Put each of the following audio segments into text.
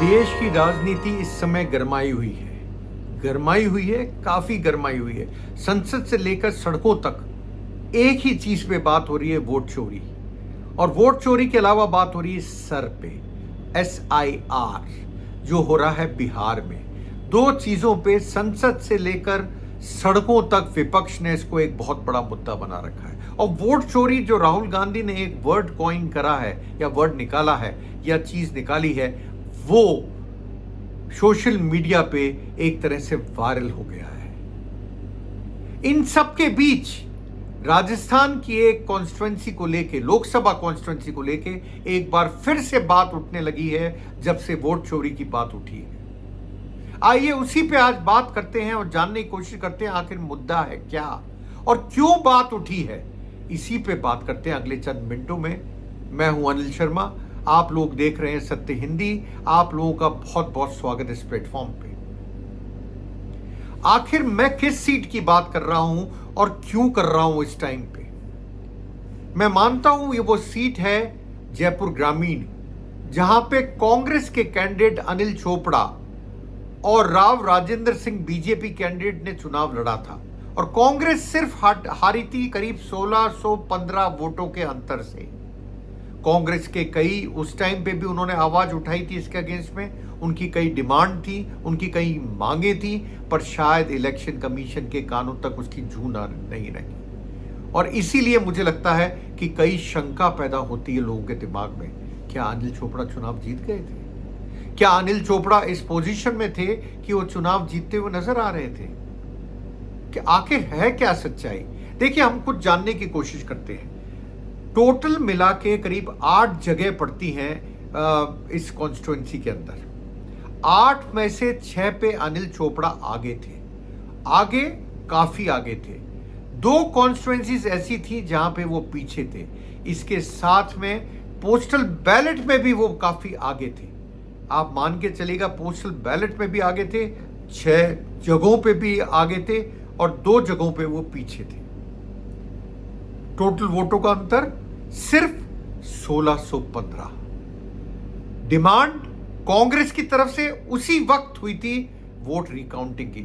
देश की राजनीति इस समय गरमाई हुई है। गरमाई हुई है, काफी गरमाई हुई है। संसद से लेकर सड़कों तक एक ही चीज पे बात हो रही है, वोट चोरी। और वोट चोरी के अलावा बात हो रही है सर पे, SIR जो हो रहा है बिहार में। दो चीजों पे संसद से लेकर सड़कों तक विपक्ष ने इसको एक बहुत बड़ा मुद्दा बना रखा है। और वोट चोरी जो राहुल गांधी ने एक वर्ड कॉइन करा है या वर्ड निकाला है या चीज निकाली है, वो सोशल मीडिया पे एक तरह से वायरल हो गया है। इन सब के बीच राजस्थान की एक कॉन्स्टिट्यूएंसी को लेके, लोकसभा कॉन्स्टिट्यूएंसी को लेके एक बार फिर से बात उठने लगी है जब से वोट चोरी की बात उठी है। आइए उसी पे आज बात करते हैं और जानने की कोशिश करते हैं आखिर मुद्दा है क्या और क्यों बात उठी है। इसी पे बात करते हैं अगले चंद मिनटों में। मैं हूं अनिल शर्मा, आप लोग देख रहे हैं सत्य हिंदी। आप लोगों का बहुत बहुत स्वागत इस प्लेटफॉर्म पे। आखिर मैं किस सीट की बात कर रहा हूं और क्यों कर रहा हूं इस टाइम पे। मैं मानता हूं ये वो सीट है जयपुर ग्रामीण, जहां पे कांग्रेस के कैंडिडेट अनिल चोपड़ा और राव राजेंद्र सिंह बीजेपी कैंडिडेट ने चुनाव लड़ा था और कांग्रेस सिर्फ हारी थी करीब 1615 वोटों के अंतर से। कांग्रेस के कई, उस टाइम पे भी उन्होंने आवाज उठाई थी इसके अगेंस्ट में, उनकी कई डिमांड थी, उनकी कई मांगे थी, पर शायद इलेक्शन कमीशन के कानों तक उसकी जू नहीं रही। और इसीलिए मुझे लगता है कि कई शंका पैदा होती है लोगों के दिमाग में, क्या अनिल चोपड़ा चुनाव जीत गए थे? क्या अनिल चोपड़ा इस पोजीशन में थे कि वो चुनाव जीतते हुए नजर आ रहे थे? कि आखिर है क्या सच्चाई? देखिए, हम कुछ जानने की कोशिश करते हैं। टोटल मिला के करीब 8 जगह पड़ती हैं इस कॉन्स्टिट्यूएंसी के अंदर। 8 में से 6 पे अनिल चोपड़ा आगे थे, आगे, काफी आगे थे। 2 कॉन्स्टिट्यूएंसीज ऐसी थी जहां पे वो पीछे थे। इसके साथ में पोस्टल बैलेट में भी वो काफी आगे थे। आप मान के चलिएगा, पोस्टल बैलेट में भी आगे थे, 6 जगहों पे भी आगे थे और 2 जगहों पे वो पीछे थे। टोटल वोटों का अंतर सिर्फ 1615। डिमांड कांग्रेस की तरफ से उसी वक्त हुई थी वोट रिकाउंटिंग की,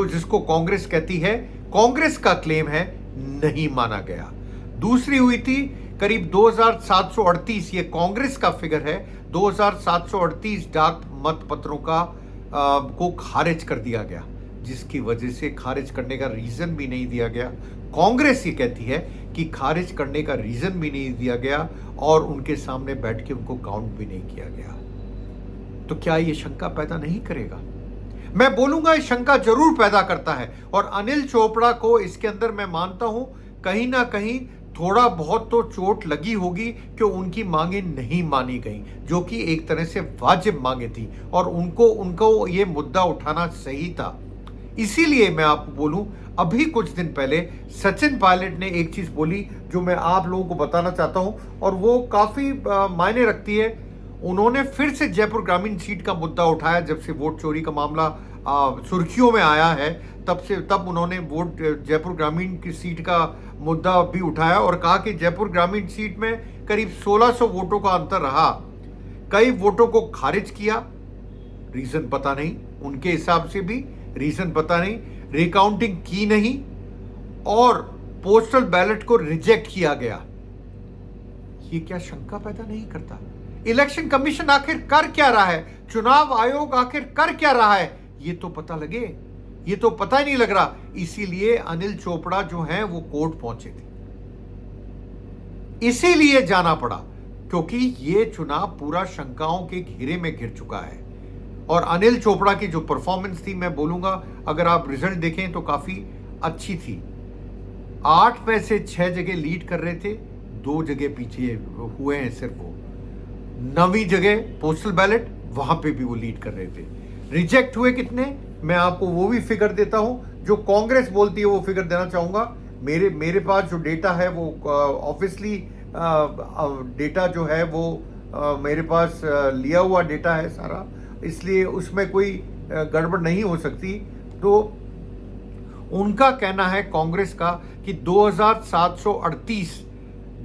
जिसको कांग्रेस कहती है, कांग्रेस का क्लेम है, नहीं माना गया। दूसरी हुई थी करीब 2738, ये कांग्रेस का फिगर है, 2738 डाक मत पत्रों का को खारिज कर दिया गया, जिसकी वजह से खारिज करने का रीजन भी नहीं दिया गया। कांग्रेस ये कहती है कि खारिज करने का रीजन भी नहीं दिया गया और उनके सामने बैठ के उनको काउंट भी नहीं किया गया। तो क्या ये शंका पैदा नहीं करेगा? मैं बोलूंगा ये शंका जरूर पैदा करता है। और अनिल चोपड़ा को इसके अंदर मैं मानता हूं कहीं ना कहीं थोड़ा बहुत तो चोट लगी होगी कि उनकी मांगे नहीं मानी गई, जो कि एक तरह से वाजिब मांगे थी और उनको ये मुद्दा उठाना सही था। इसीलिए मैं आपको बोलूं, अभी कुछ दिन पहले सचिन पायलट ने एक चीज बोली जो मैं आप लोगों को बताना चाहता हूं और वो काफी मायने रखती है। उन्होंने फिर से जयपुर ग्रामीण सीट का मुद्दा उठाया जब से वोट चोरी का मामला सुर्खियों में आया है। तब उन्होंने वोट जयपुर ग्रामीण की सीट का मुद्दा भी उठाया और कहा कि जयपुर ग्रामीण सीट में करीब 1600 वोटों का अंतर रहा। कई वोटों को खारिज किया, रीजन पता नहीं, उनके हिसाब से भी रीजन पता नहीं, रिकाउंटिंग की नहीं और पोस्टल बैलेट को रिजेक्ट किया गया। ये क्या शंका पैदा नहीं करता? इलेक्शन कमीशन आखिर कर क्या रहा है? चुनाव आयोग आखिर कर क्या रहा है? ये तो पता लगे, ये तो पता ही नहीं लग रहा। इसीलिए अनिल चोपड़ा जो हैं वो कोर्ट पहुंचे थे, इसीलिए जाना पड़ा, क्योंकि ये चुनाव पूरा शंकाओं के घेरे में घिर चुका है। और अनिल चोपड़ा की जो परफॉर्मेंस थी, मैं बोलूंगा अगर आप रिजल्ट देखें तो काफी अच्छी थी। 8 में से 6 जगह लीड कर रहे थे, 2 जगह पीछे हुए हैं सिर्फ वो। 9वीं जगह पोस्टल बैलेट, वहां पे भी वो लीड कर रहे थे। रिजेक्ट हुए कितने, मैं आपको वो भी फिगर देता हूं। जो कांग्रेस बोलती है वो फिगर देना चाहूंगा। मेरे पास जो डेटा है वो ऑब्वियसली डेटा जो है वो मेरे पास लिया हुआ डेटा है सारा, इसलिए उसमें कोई गड़बड़ नहीं हो सकती। तो उनका कहना है कांग्रेस का कि 2738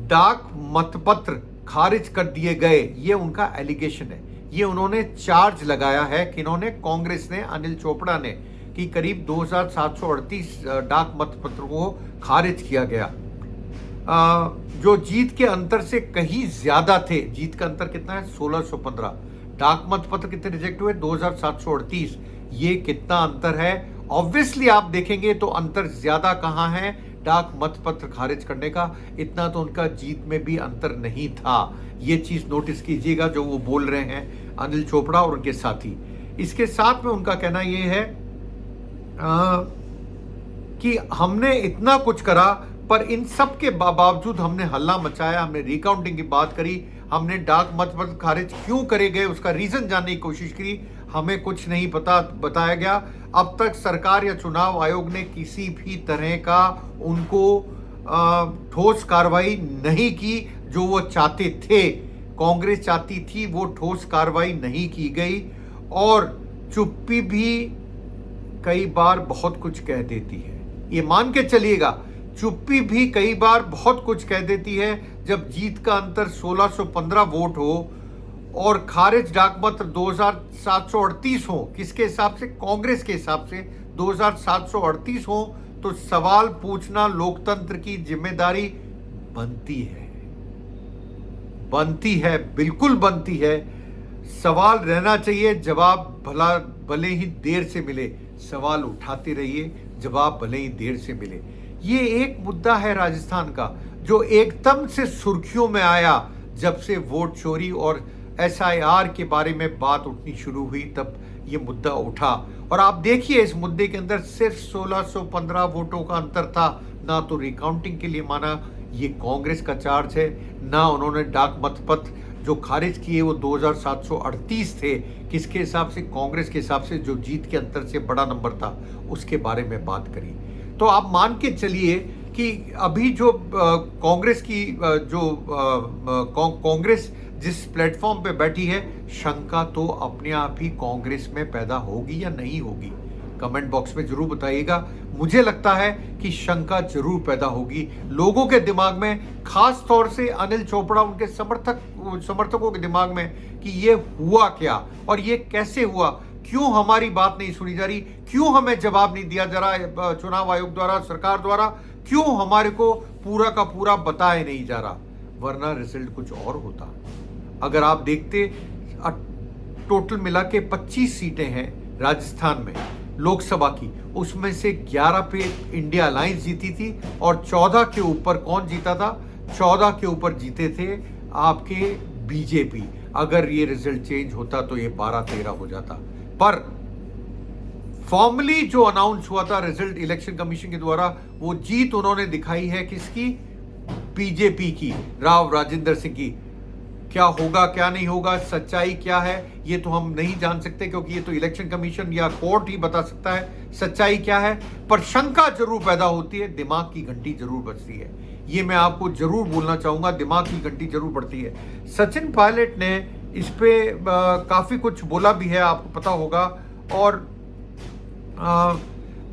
डाक मतपत्र खारिज कर दिए गए, ये उनका एलिगेशन है, ये उन्होंने चार्ज लगाया है कि इन्होंने, कांग्रेस ने, अनिल चोपड़ा ने, कि करीब 2738 डाक मतपत्रों को खारिज किया गया, जो जीत के अंतर से कहीं ज्यादा थे। जीत का अंतर कितना है? 1615। डाक मतपत्र कितने रिजेक्ट हुए? 2738। ये कितना अंतर है? ऑब्वियसली आप देखेंगे तो अंतर ज्यादा कहां है डाक मतपत्र खारिज करने का, इतना तो उनका जीत में भी अंतर नहीं था। ये चीज नोटिस कीजिएगा जो वो बोल रहे हैं अनिल चोपड़ा और उनके साथी। इसके साथ में उनका कहना ये है कि हमने इतना कुछ करा, पर इन सब के बावजूद हमने हल्ला मचाया, हमने रिकाउंटिंग की बात करी, हमने डाक मतपत्र खारिज क्यों करे गए उसका रीजन जानने की कोशिश की, हमें कुछ नहीं पता बताया गया। अब तक सरकार या चुनाव आयोग ने किसी भी तरह का उनको ठोस कार्रवाई नहीं की जो वो चाहते थे, कांग्रेस चाहती थी, वो ठोस कार्रवाई नहीं की गई। और चुप्पी भी कई बार बहुत कुछ कह देती है, ये मान के चलिएगा, चुप्पी भी कई बार बहुत कुछ कह देती है। जब जीत का अंतर 1615 वोट हो और खारिज डाक मत 2738 हो, किसके हिसाब से? कांग्रेस के हिसाब से 2738 हो, तो सवाल पूछना लोकतंत्र की जिम्मेदारी बनती है, बिल्कुल बनती है। सवाल रहना चाहिए, जवाब भले ही देर से मिले, सवाल उठाते रहिए, जवाब भले ही देर से मिले। ये एक मुद्दा है राजस्थान का जो एकदम से सुर्खियों में आया जब से वोट चोरी और SIR के बारे में बात उठनी शुरू हुई, तब ये मुद्दा उठा। और आप देखिए इस मुद्दे के अंदर सिर्फ 1615 वोटों का अंतर था, ना तो रिकाउंटिंग के लिए माना ये कांग्रेस का चार्ज है, ना उन्होंने डाक मतपत्र जो खारिज किए वो 2738 थे, किसके हिसाब से? कांग्रेस के हिसाब से, जो जीत के अंतर से बड़ा नंबर था उसके बारे में बात करी। तो आप मान के चलिए कि अभी जो कांग्रेस की कांग्रेस जिस प्लेटफॉर्म पे बैठी है, शंका तो अपने आप ही कांग्रेस में पैदा होगी या नहीं होगी? कमेंट बॉक्स में जरूर बताइएगा। मुझे लगता है कि शंका जरूर पैदा होगी लोगों के दिमाग में, खास तौर से अनिल चोपड़ा, उनके समर्थकों के दिमाग में, कि ये हुआ क्या और ये कैसे हुआ, क्यों हमारी बात नहीं सुनी जा रही, क्यों हमें जवाब नहीं दिया जा रहा चुनाव आयोग द्वारा, सरकार द्वारा, क्यों हमारे को पूरा का पूरा बताया नहीं जा रहा, वरना रिजल्ट कुछ और होता। अगर आप देखते, टोटल मिला के 25 सीटें हैं राजस्थान में लोकसभा की, उसमें से 11 पे इंडिया अलायंस जीती थी और 14 के ऊपर कौन जीता था? 14 के ऊपर जीते थे आपके बीजेपी। अगर ये रिजल्ट चेंज होता तो ये 12-13 हो जाता। पर फॉर्मली जो अनाउंस हुआ था रिजल्ट इलेक्शन कमीशन के द्वारा, वो जीत उन्होंने दिखाई है किसकी? बीजेपी की, राव राजेंद्र सिंह की। क्या होगा क्या नहीं होगा, सच्चाई क्या है, ये तो हम नहीं जान सकते, क्योंकि ये तो इलेक्शन कमीशन या कोर्ट ही बता सकता है सच्चाई क्या है। पर शंका जरूर पैदा होती है, दिमाग की घंटी जरूर बजती है, ये मैं आपको जरूर बोलना चाहूंगा, दिमाग की घंटी जरूर बढ़ती है। सचिन पायलट ने इस पे काफी कुछ बोला भी है, आपको पता होगा, और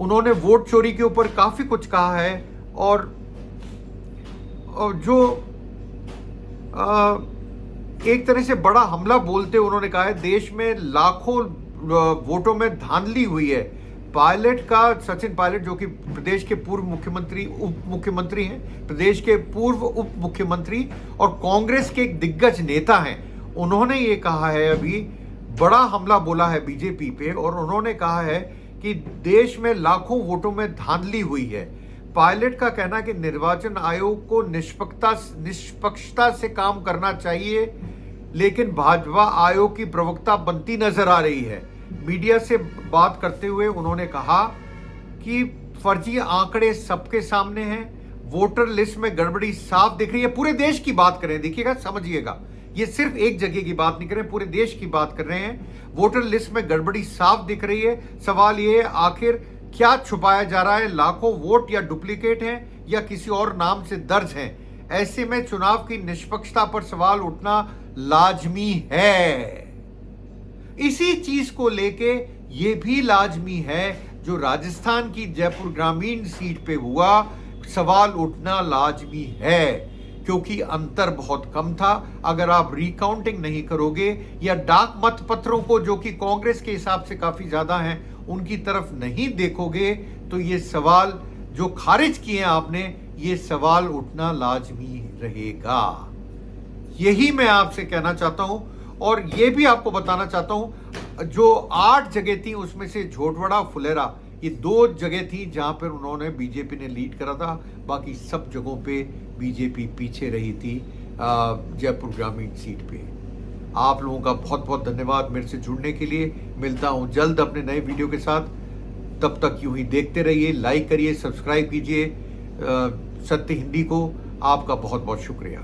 उन्होंने वोट चोरी के ऊपर काफी कुछ कहा है। और जो एक तरह से बड़ा हमला बोलते उन्होंने कहा है, देश में लाखों वोटों में धांधली हुई है। पायलट का, सचिन पायलट जो कि प्रदेश के पूर्व मुख्यमंत्री, उप मुख्यमंत्री हैं, प्रदेश के पूर्व उप मुख्यमंत्री और कांग्रेस के एक दिग्गज नेता हैं, उन्होंने ये कहा है, अभी बड़ा हमला बोला है बीजेपी पे, और उन्होंने कहा है कि देश में लाखों वोटों में धांधली हुई है। पायलट का कहना कि निर्वाचन आयोग को निष्पक्षता से काम करना चाहिए, लेकिन भाजपा आयोग की प्रवक्ता बनती नजर आ रही है। मीडिया से बात करते हुए उन्होंने कहा कि फर्जी आंकड़े सबके सामने हैं, वोटर लिस्ट में गड़बड़ी साफ दिख रही है। पूरे देश की बात करें, देखिएगा, समझिएगा, ये सिर्फ एक जगह की बात नहीं कर रहे, पूरे देश की बात कर रहे हैं। वोटर लिस्ट में गड़बड़ी साफ दिख रही है। सवाल ये है, आखिर क्या छुपाया जा रहा है? लाखों वोट या डुप्लीकेट हैं या किसी और नाम से दर्ज हैं? ऐसे में चुनाव की निष्पक्षता पर सवाल उठना लाजमी है। इसी चीज को लेके ये भी लाजमी है जो राजस्थान की जयपुर ग्रामीण सीट पे हुआ, सवाल उठना लाजमी है, क्योंकि अंतर बहुत कम था। अगर आप रिकाउंटिंग नहीं करोगे या डाक मत पत्रों को, जो कि कांग्रेस के हिसाब से काफी ज्यादा हैं, उनकी तरफ नहीं देखोगे तो ये सवाल जो खारिज किए आपने, ये सवाल उठना लाजमी रहेगा। यही मैं आपसे कहना चाहता हूं। और ये भी आपको बताना चाहता हूं, जो 8 जगह थी उसमें से झोटवाड़ा, फुलेरा, ये 2 जगह थी जहां पर उन्होंने, बीजेपी ने लीड करा था। बाकी सब जगहों पे बीजेपी पीछे रही थी जयपुर ग्रामीण सीट पे। आप लोगों का बहुत बहुत धन्यवाद मेरे से जुड़ने के लिए। मिलता हूं जल्द अपने नए वीडियो के साथ। तब तक यूं ही देखते रहिए, लाइक करिए, सब्सक्राइब कीजिए सत्य हिंदी को। आपका बहुत बहुत शुक्रिया।